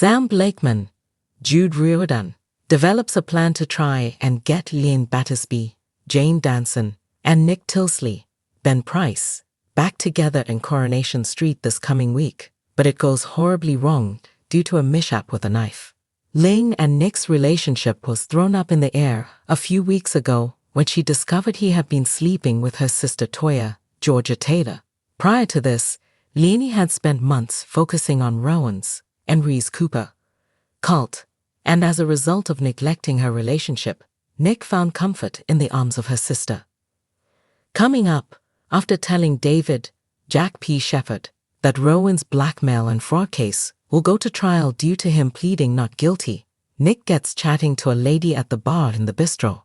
Sam Blakeman, Jude Riordan, develops a plan to try and get Lane Battersby, Jane Danson, and Nick Tilsley, Ben Price, back together in Coronation Street this coming week, but it goes horribly wrong due to a mishap with a knife. Lane and Nick's relationship was thrown up in the air a few weeks ago when she discovered he had been sleeping with her sister Toya, Georgia Taylor. Prior to this, Lane had spent months focusing on Rowan's, Henry's Cooper, cult, and as a result of neglecting her relationship, Nick found comfort in the arms of her sister. Coming up, after telling David, Jack P. Shepherd, that Rowan's blackmail and fraud case will go to trial due to him pleading not guilty, Nick gets chatting to a lady at the bar in the bistro.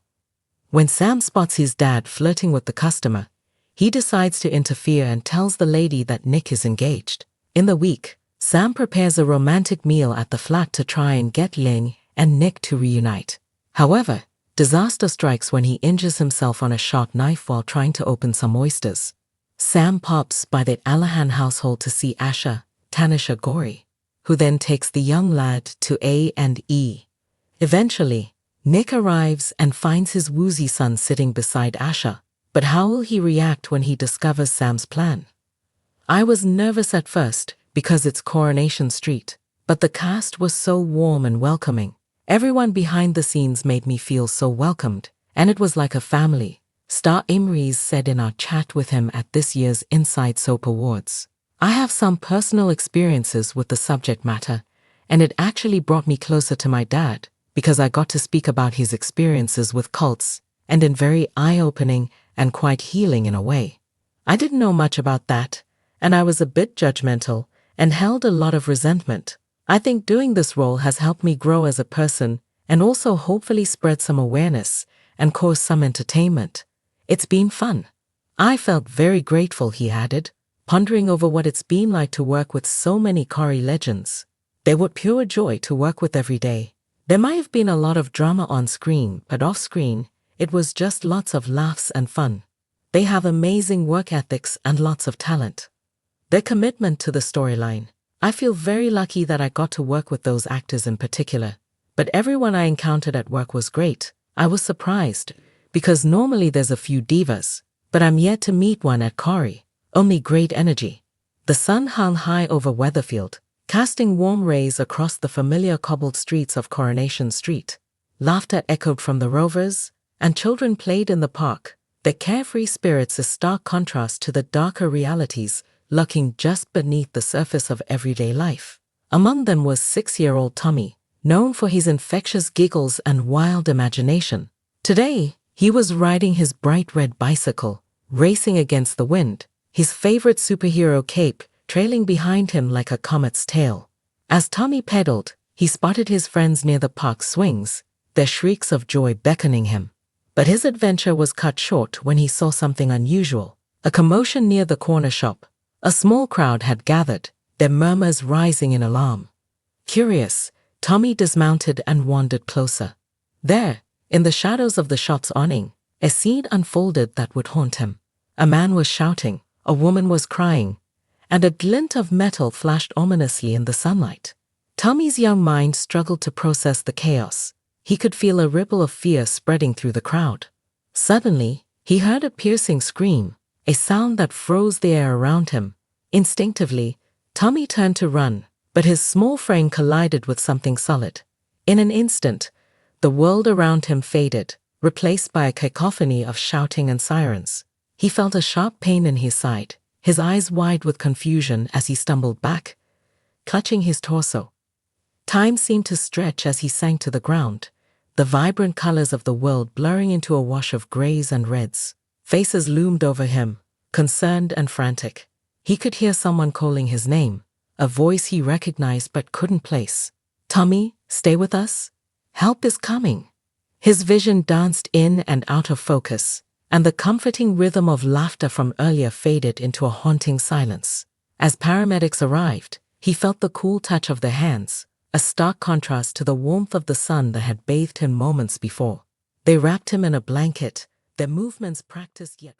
When Sam spots his dad flirting with the customer, he decides to interfere and tells the lady that Nick is engaged. In the week, Sam prepares a romantic meal at the flat to try and get Lane and Nick to reunite. However, disaster strikes when he injures himself on a sharp knife while trying to open some oysters. Sam pops by the Allahan household to see Asha, Tanisha Gorey, who then takes the young lad to A&E. Eventually, Nick arrives and finds his woozy son sitting beside Asha, but how will he react when he discovers Sam's plan? I was nervous at first because it's Coronation Street, but the cast was so warm and welcoming. Everyone behind the scenes made me feel so welcomed, and it was like a family, Star Imries said in our chat with him at this year's Inside Soap Awards. I have some personal experiences with the subject matter, and it actually brought me closer to my dad because I got to speak about his experiences with cults, and in very eye-opening and quite healing in a way. I didn't know much about that, and I was a bit judgmental and held a lot of resentment. I think doing this role has helped me grow as a person and also hopefully spread some awareness and cause some entertainment. It's been fun. I felt very grateful, he added, pondering over what it's been like to work with so many Corrie legends. They were pure joy to work with every day. There might have been a lot of drama on screen, but off screen, it was just lots of laughs and fun. They have amazing work ethics and lots of talent. Their commitment to the storyline. I feel very lucky that I got to work with those actors in particular, but everyone I encountered at work was great. I was surprised, because normally there's a few divas, but I'm yet to meet one at Corrie. Only great energy. The sun hung high over Weatherfield, casting warm rays across the familiar cobbled streets of Coronation Street. Laughter echoed from the rovers, and children played in the park, their carefree spirits a stark contrast to the darker realities lurking just beneath the surface of everyday life. Among them was 6-year-old Tommy, known for his infectious giggles and wild imagination. Today, he was riding his bright red bicycle, racing against the wind, his favorite superhero cape trailing behind him like a comet's tail. As Tommy pedaled, he spotted his friends near the park swings, their shrieks of joy beckoning him. But his adventure was cut short when he saw something unusual, a commotion near the corner shop. A small crowd had gathered, their murmurs rising in alarm. Curious, Tommy dismounted and wandered closer. There, in the shadows of the shop's awning, a scene unfolded that would haunt him. A man was shouting, a woman was crying, and a glint of metal flashed ominously in the sunlight. Tommy's young mind struggled to process the chaos. He could feel a ripple of fear spreading through the crowd. Suddenly, he heard a piercing scream, a sound that froze the air around him. Instinctively, Tommy turned to run, but his small frame collided with something solid. In an instant, the world around him faded, replaced by a cacophony of shouting and sirens. He felt a sharp pain in his side, his eyes wide with confusion as he stumbled back, clutching his torso. Time seemed to stretch as he sank to the ground, the vibrant colors of the world blurring into a wash of grays and reds. Faces loomed over him, concerned and frantic. He could hear someone calling his name, a voice he recognized but couldn't place. "Tommy, stay with us? Help is coming." His vision danced in and out of focus, and the comforting rhythm of laughter from earlier faded into a haunting silence. As paramedics arrived, he felt the cool touch of their hands, a stark contrast to the warmth of the sun that had bathed him moments before. They wrapped him in a blanket, their movements practiced yet